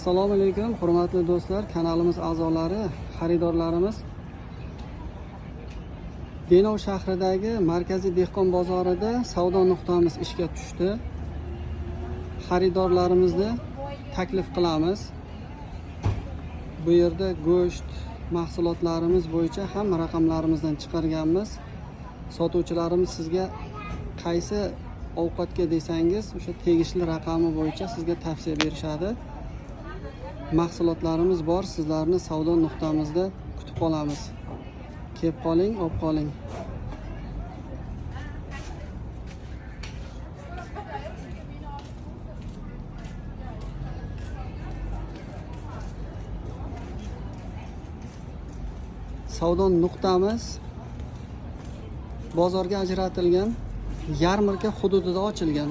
Assalomu alaykum, hurmatli do'stlar, kanalimiz a'zolari, xaridorlarimiz. Denov shahridagi markaziy dehqon bozorida savdo nuqtamiz ishga tushdi. Xaridorlarimizni taklif qilamiz. Bu yerda go'sht mahsulotlarimiz bo'yicha hamma raqamlarimizdan chiqarganmiz. Sotuvchilarimiz sizga qaysi ovqatga desangiz, o'sha tegishli raqami bo'yicha sizga tavsiya berishadi. Mahsulotlarimiz bor, sizlarni savdo nuqtamizda kutib qolamiz. Kelib qoling, olib qoling. Savdo nuqtamiz bozorga ajratilgan yarmarka hududida ochilgan.